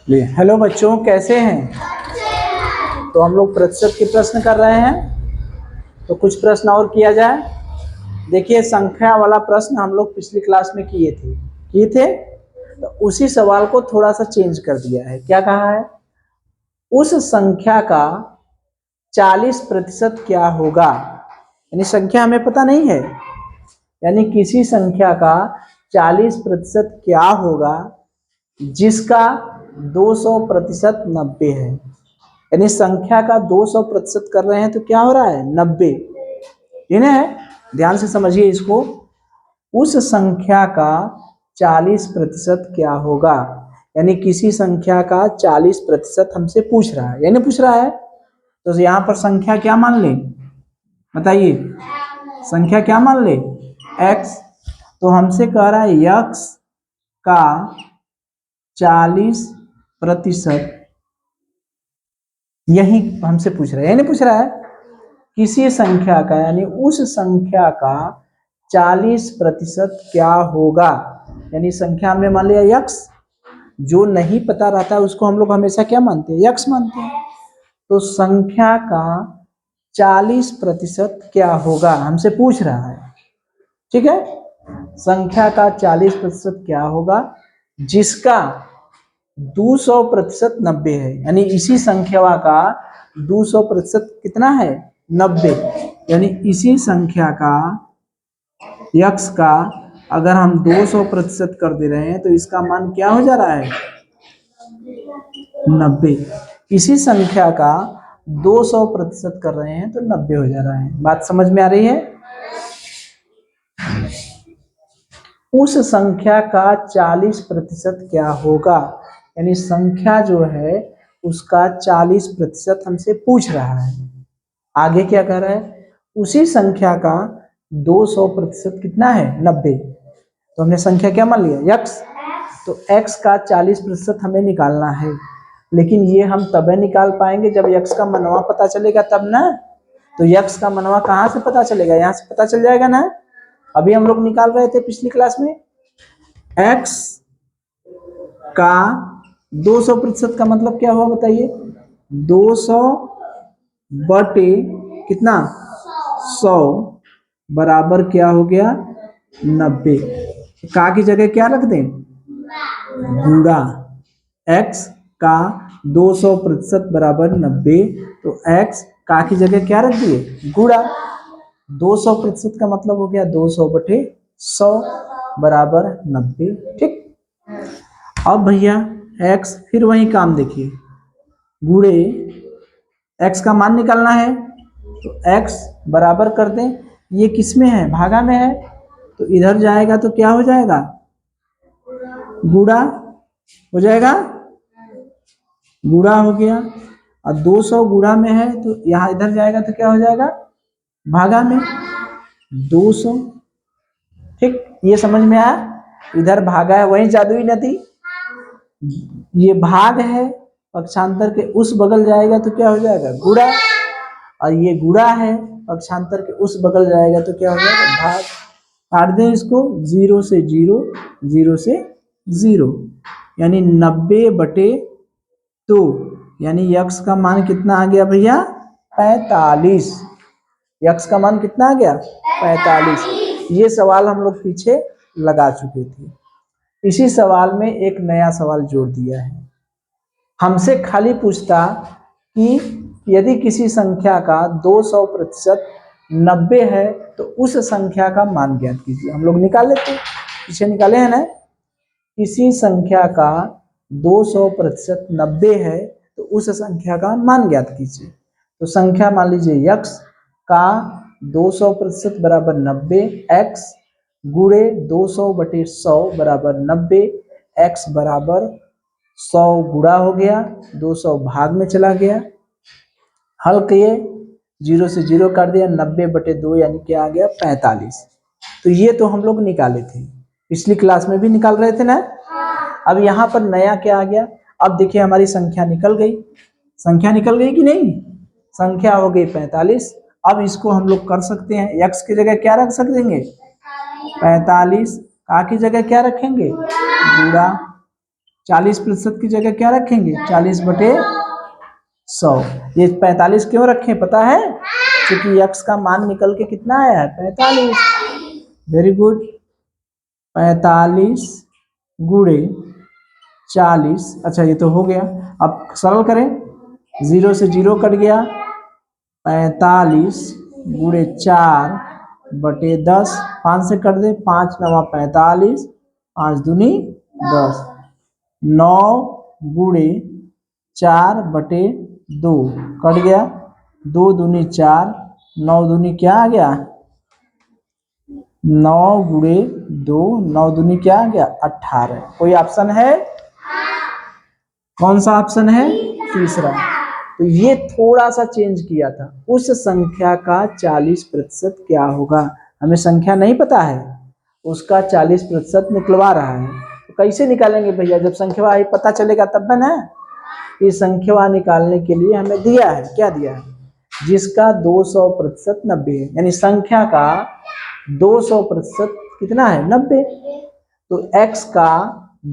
Hello बच्चों, कैसे हैं? तो हम लोग प्रतिशत के प्रश्न कर रहे हैं। तो कुछ प्रश्न और किया जाए। देखिए, संख्या वाला प्रश्न हम लोग पिछली क्लास में किए थे। तो उसी सवाल को थोड़ा सा चेंज कर दिया है। क्या कहा है? उस संख्या का 40% क्या होगा। यानी संख्या हमें पता नहीं है, यानी किसी संख्या का 40% क्या होगा जिसका 200% 90 है। यानी संख्या का 200% कर रहे हैं तो क्या हो रहा है? 90। इन्हें ध्यान से समझिए इसको। उस संख्या का 40% क्या होगा, यानी किसी संख्या का 40% हमसे पूछ रहा है, यानी पूछ रहा है। तो यहाँ पर संख्या क्या मान ले, बताइए? संख्या क्या मान ले? x। तो हमसे कह रहा है x का 40%, यही हमसे पूछ रहा है। यानी पूछ रहा है किसी संख्या का, यानी उस संख्या का 40% क्या होगा। यानी संख्या में मान लिया x, जो नहीं पता रहता है उसको हम लोग हमेशा क्या मानते हैं? x मानते हैं। तो संख्या का 40% क्या होगा हमसे पूछ रहा है, ठीक है। संख्या का 40% क्या होगा जिसका 200% 90 है। यानी इसी संख्या का 200% कितना है? 90। यानी इसी संख्या का x का अगर हम 200% कर दे रहे हैं तो इसका मान क्या हो जा रहा है? 90। इसी संख्या का 200% कर रहे हैं तो 90 हो जा रहा है। बात समझ में आ रही है? उस संख्या का 40% क्या होगा, यानी संख्या जो है उसका 40% हमसे पूछ रहा है। आगे क्या कह रहा है? उसी संख्या का 200% कितना है? 90। तो हमने संख्या क्या मान लिया? x। तो x का 40% हमें निकालना है, लेकिन ये हम तब निकाल पाएंगे जब x का मनवा पता चलेगा, तब ना। तो x का मनवा कहाँ से पता चलेगा? यहाँ से पता चल जाएगा ना। अभी हम लोग निकाल रहे थे पिछली क्लास में। x का 200% का मतलब क्या हुआ, बताइए? 200 बटे कितना? 100 बराबर क्या हो गया? 90। का की जगह क्या रख दें? गुणा। x का 200% बराबर 90, तो x का की जगह क्या रख दिए? गुणा। 200% का मतलब हो गया 200 बटे 100 बराबर 90, ठीक। अब भैया x, फिर वही काम देखिए, गुणे x का मान निकालना है। तो x बराबर कर दें, ये किस में है? भागा में है। तो इधर जाएगा तो क्या हो जाएगा? गुणा हो जाएगा, गुणा हो गया। और 200 गुणा में है तो यहाँ इधर जाएगा तो क्या हो जाएगा? भागा में 200, ठीक। ये समझ में आया? इधर भागा है, वही जादुई नदी। ये भाग है, पक्षांतर के उस बगल जाएगा तो क्या हो जाएगा? गुणा। और ये गुणा है, पक्षांतर के उस बगल जाएगा तो क्या हो जाएगा? भाग। काट दें इसको, 0 से 0, 0 से 0, यानी 90 बटे 2। यानी x का मान कितना आ गया भैया? 45। x का मान कितना आ गया? 45। ये सवाल हम लोग पीछे लगा चुके थे। इसी सवाल में एक नया सवाल जोड़ दिया है। हमसे खाली पूछता कि यदि किसी संख्या का 200% 90 है तो उस संख्या का मान ज्ञात कीजिए। हम लोग निकाल लेते, पीछे निकाले हैं ना। किसी संख्या का 200% 90 है तो उस संख्या का मान ज्ञात कीजिए। तो संख्या मान लीजिए x का 200% बराबर 90, x गुणे 200 बटे 100 बराबर 90, x बराबर 100 गुणा हो गया, 200 भाग में चला गया। हल किए, 0 से 0 कर दिया, 90 बटे 2 यानी क्या आ गया? 45। तो ये तो हम लोग निकाले थे, पिछली क्लास में भी निकाल रहे थे ना। अब यहाँ पर नया क्या आ गया? अब देखिए हमारी संख्या निकल गई। संख्या निकल गई कि नहीं? संख्या हो गई 45। अब इसको हम लोग कर सकते हैं, x की जगह क्या रख सकेंगे? 45। का की जगह क्या रखेंगे? गुणा। 40% की जगह क्या रखेंगे, 40/100। ये 45 क्यों रखें पता है, क्योंकि x का मान निकल के कितना आया है, 45। Very good. 45 गुणे 40, अच्छा ये तो हो गया। अब सरल करें, 0 से 0 कट गया, 45 गुणे 4/10, 5 से कट दे, 5 9 45, 5 दूनी 10, 9 गुणे 4/2 कट गया, 2 दूनी 4, 9 दूनी क्या आ गया, 9 गुणे 2, 9 दूनी क्या आ गया, 18। कोई ऑप्शन है, कौन सा ऑप्शन है, तीसरा। तो ये थोड़ा सा चेंज किया था, उस संख्या का 40% क्या होगा, हमें संख्या नहीं पता है, उसका 40% निकलवा रहा है। तो कैसे निकालेंगे भैया, जब संख्या पता चलेगा तब ना। ये संख्या निकालने के लिए हमें दिया है, क्या दिया है, जिसका 200% 90 है, यानी संख्या का 200% कितना है, 90। तो x का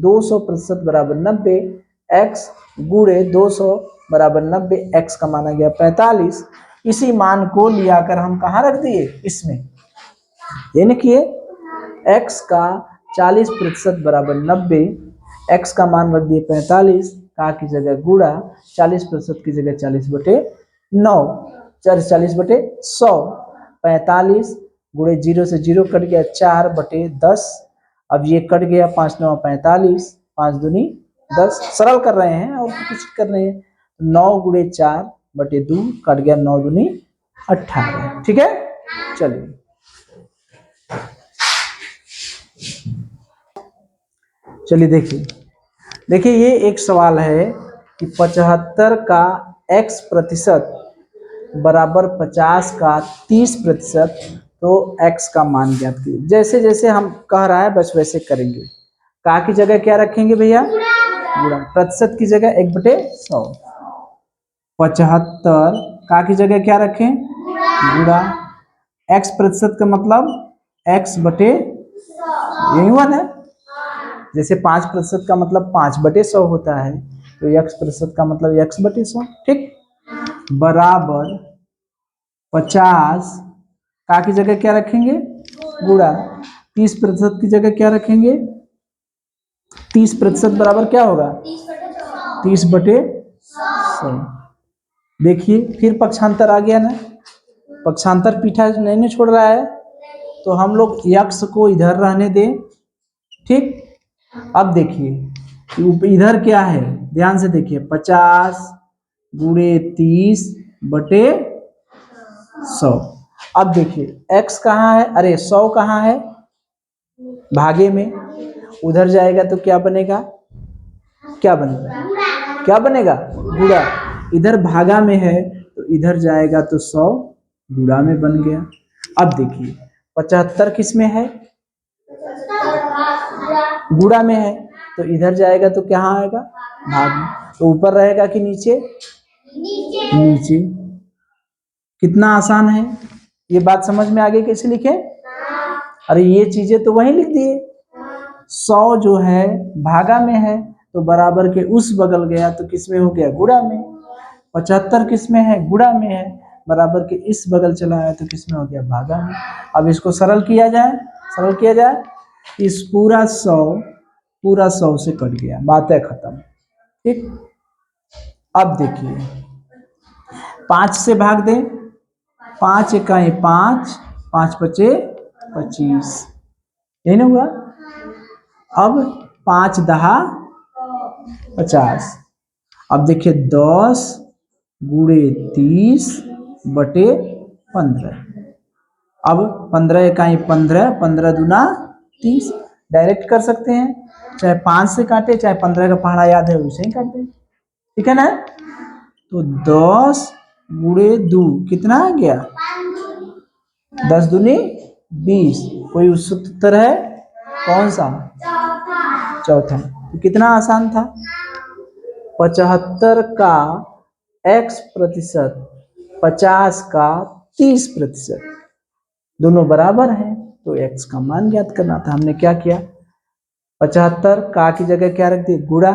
200% बराबर 90, x गुणे 200 बराबर 90, x का माना गया 45। इसी मान को लिया कर हम कहाँ रख दिए, इसमें। ये लिखिए, x का 40% बराबर 90, x का मान रख दिए 45, का की जगह गुणा, 40% की जगह 40/9, 40/100, 45 गुणे 0 से 0 कट गया, 4/10। अब ये कट गया, 5 9 45, 5 दूनी 10, सरल कर रहे हैं और कुछ कर रहे हैं। 9 गुणे 4/2 कट गया, 9 दूनी 18। ठीक है, चलिए चलिए देखिए ये एक सवाल है कि 75 का x% बराबर 50 का 30%, तो x का मान ज्ञात कीजिए। जैसे जैसे हम कह रहा है बस वैसे करेंगे। का की जगह क्या रखेंगे भैया, गुणा, प्रतिशत की जगह 1/100। 75 का की जगह क्या रखें, गुणा, x% का मतलब x/, यही हुआ ना। जैसे 5% का मतलब 5/100 होता है, तो x% का मतलब x/100। ठीक, बराबर 50 का की जगह क्या रखेंगे, गुणा, 30% की जगह क्या रखेंगे, 30% बराबर क्या होगा, 30/100। देखिए फिर पक्षांतर आ गया ना, पक्षांतर पीछा नहीं छोड़ रहा है, तो हम लोग x को इधर रहने दें। ठीक, अब देखिए इधर क्या है, ध्यान से देखिए, 50 गुणे 30/100। अब देखिए x कहाँ है, अरे 100 कहाँ है, भागे में, उधर जाएगा तो क्या बनेगा, क्या बनेगा, क्या बनेगा, गुणा। इधर भागा में है तो इधर जाएगा तो 100 गुणा में बन गया। अब देखिए 75 किस में है, गुणा में है, तो इधर जाएगा तो क्या आएगा, भाग में। तो ऊपर रहेगा कि नीचे, नीचे। कितना आसान है, ये बात समझ में आ गई कैसे लिखे। अरे ये चीजें तो वहीं लिख दिए। 100 जो है भागा में है तो बराबर के उस बगल गया तो किस में हो गया, गुणा में। 75 किस में है, गुणा में है, बराबर के इस बगल चला आया तो किस में हो गया, भागा में। अब इसको सरल किया जाए, सरल किया जाए, इस पूरा 100 से कट गया, बात है खत्म। ठीक, अब देखिए 5 से भाग दे, 5 इकाई 5, 5 पचे 25, यही ना हुआ। अब 5 दहा 50। अब देखिए 10 गुणे 30/15। अब 15 इकाई 15, 15 दूना 30, डायरेक्ट कर सकते हैं, चाहे 5 से काटे चाहे 15 का पहाड़ा याद है उसे ही काटे। ठीक है ना, तो 10 गुणे 2 कितना आ गया, 10 दूनी 20। कोई उत्तर है, कौन सा, चौथा। तो कितना आसान था, 75 का x%, 50 का 30%, दोनों बराबर हैं तो x का मान ज्ञात करना था। हमने क्या किया, 75 का की जगह क्या रख दिए गुड़ा,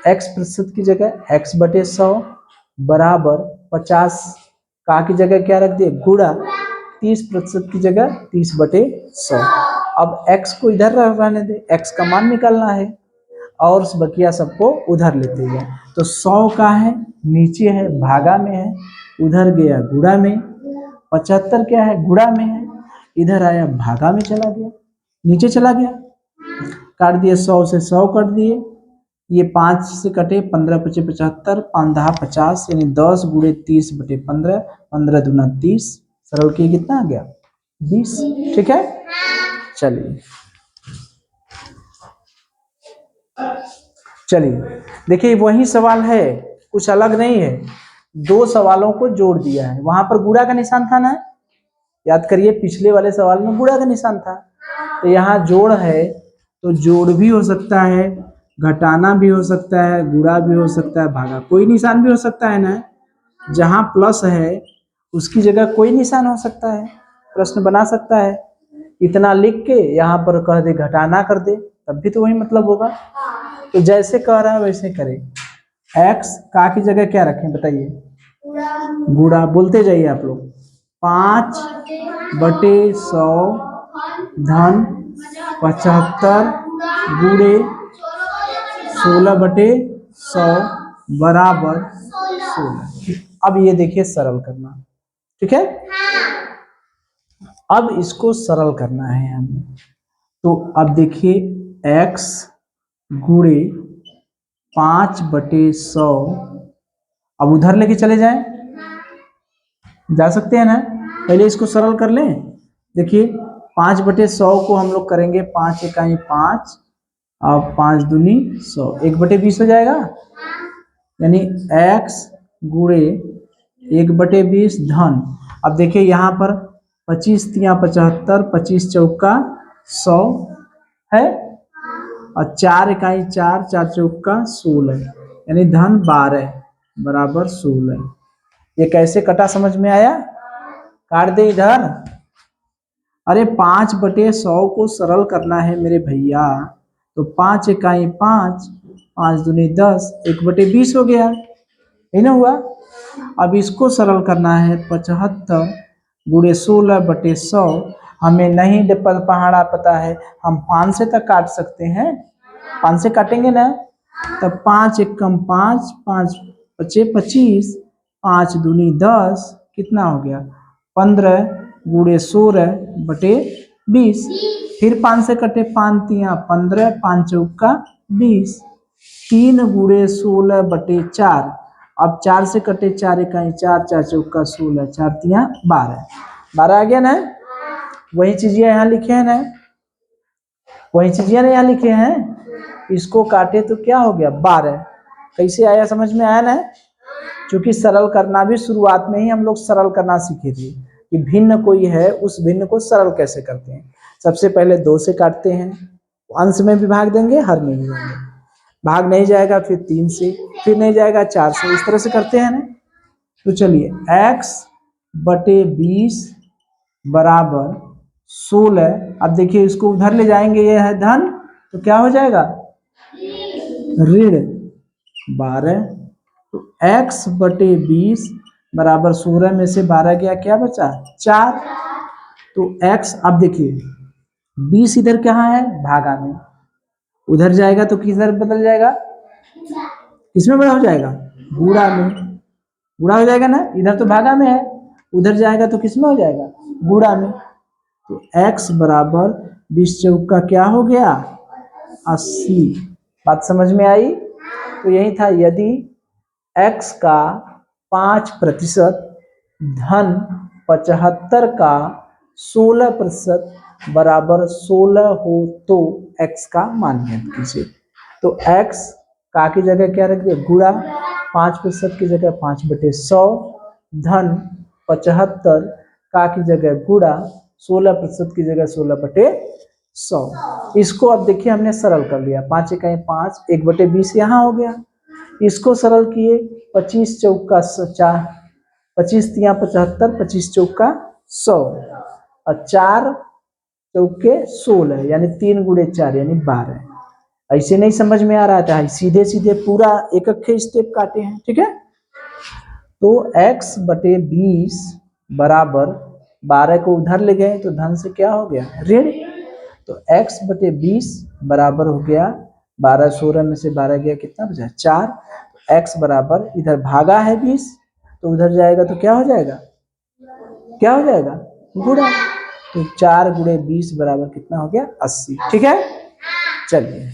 x प्रतिशत की जगह x बटे 100 बराबर 50 का की जगह क्या रख दिए गुड़ा, 30% की जगह 30 बटे 100। अब x को इधर रहने दे, x का मान निकालना है और उस बकिया सबको उधर लेते हैं। तो 100 का है नीचे है भागा में है, उधर गया गुड़ा में, 75 क्या है गुड़ा में है, इधर आया भागा में चला गया, नीचे चला गया, काट दिए 100 से 100 कट दिए, ये 5 से कटे 15 पचे 75, 5 दहा 50 यानी 10 गुणे 30 बटे 15, 15 दूना 30, सरल किए कितना आ गया 20। ठीक है, चलिए चलिए देखिए वही सवाल है, कुछ अलग नहीं है, दो सवालों को जोड़ दिया है। वहां पर गुणा का निशान था ना, याद करिए पिछले वाले सवाल में गुणा का निशान था, तो यहाँ जोड़ है तो जोड़ भी हो सकता है, घटाना भी हो सकता है, गुणा भी हो सकता है, भागा कोई निशान भी हो सकता है ना। जहाँ प्लस है उसकी जगह कोई निशान हो सकता है, प्रश्न बना सकता है। इतना लिख के यहाँ पर कह दे घटाना कर दे, तब भी तो वही मतलब होगा। तो जैसे कह रहा है वैसे करें। x का की जगह क्या रखें बताइए, गुणा बोलते जाइए आप लोग, 5 बटे 100 धन 75 गुणे 16 बटे 100 बराबर 16। अब ये देखिए सरल करना, ठीक है। अब इसको सरल करना है हमें, तो अब देखिए x गुणे 5 बटे 100, अब उधर लेके चले जाएं, जा सकते हैं ना, पहले इसको सरल कर लें। देखिए 5 बटे 100 को हम लोग करेंगे 5 इकाई 5 और 5 दूनी 100, 1 बटे 20 हो जाएगा, यानी x गुणे 1 बटे 20 धन, अब देखिए यहाँ पर 25 तिया 75, 25 चौका 100 है और 4 इकाई 4, 4 चौका 16, यानी धन 12 बराबर 16। ये कैसे कटा समझ में आया, काट दे इधर। अरे 5 बटे 100 को सरल करना है मेरे भैया, तो 5 इकाई 5, 5 दूनी 10, 1 बटे 20 हो गया, है ना हुआ। अब इसको सरल करना है 75 गुणे 16 बटे 100, हमें नहीं पहाड़ा पता है, हम 5 से तक काट सकते हैं, 5 से काटेंगे ना, तब 5 एकम 5, 5 पचे 25, 5 दूनी 10, कितना हो गया 15 गुणे 16 बटे 20, फिर 5 से कटे 5 तिया 15, 5 चौका 20, 3 गुणे 16 बटे 4, अब 4 से कटे 4 इकाई 4, 4 चौका 16, 4 तिया 12, 12 आ गया ना। वही चीजें यहाँ लिखे हैं ना, वही चीजें ना यहाँ लिखे हैं, इसको काटे तो क्या हो गया 12। कैसे आया समझ में आया ना, क्योंकि सरल करना भी शुरुआत में ही हम लोग सरल करना सीखे थे कि भिन्न कोई है उस भिन्न को सरल कैसे करते हैं। सबसे पहले 2 से काटते हैं, अंश में भी भाग देंगे, हर में भी देंगे, भाग नहीं जाएगा फिर 3 से, फिर नहीं जाएगा 4 से, इस तरह से करते हैं ना। तो चलिए x बटे 20 बराबर 16, अब देखिए इसको उधर ले जाएंगे, ये है धन, तो क्या हो जाएगा ऋण 12, तो x बटे 20 बराबर 16 में से 12 गया, क्या बचा 4, तो x, अब देखिए 20 इधर कहाँ है भागा में, उधर जाएगा तो किधर बदल जाएगा, किसमें बड़ा हो जाएगा गुणा में, गुणा हो जाएगा ना, इधर तो भागा में है, उधर जाएगा तो किसमें हो जाएगा गुणा में। तो x बराबर 20 चौका क्या हो गया 80। बात समझ में आई। तो यही था, यदि x का 5% धन 75 का 16% बराबर 16 हो तो x का मान ज्ञात कीजिए। तो x का की जगह क्या रख दिया गुणा, 5% की जगह 5 बटे 100 धन 75 का की जगह गुणा, 16% की जगह 16 बटे 100। इसको अब देखिए हमने सरल कर लिया, 5 इकाई 5, 1 बटे 20 यहाँ हो गया, इसको सरल किए 25 चौका 4, 25 तिया 75, 25 चौका 100 और 4 चौके 16, यानी 3 गुणे 4 यानी 12। ऐसे नहीं समझ में आ रहा था, सीधे सीधे पूरा एक एक स्टेप काटे हैं, ठीक है। तो x बटे 20 बराबर 12 को उधर ले गए तो धन से क्या हो गया, ऋण। तो x बटे 20 बराबर हो गया 12, 16 में से 12 गया कितना बचा 4। तो x बराबर इधर भागा है 20 तो उधर जाएगा तो क्या हो जाएगा, क्या हो जाएगा, गुणा। तो 4 गुणे 20 बराबर कितना हो गया 80, ठीक है। चलिए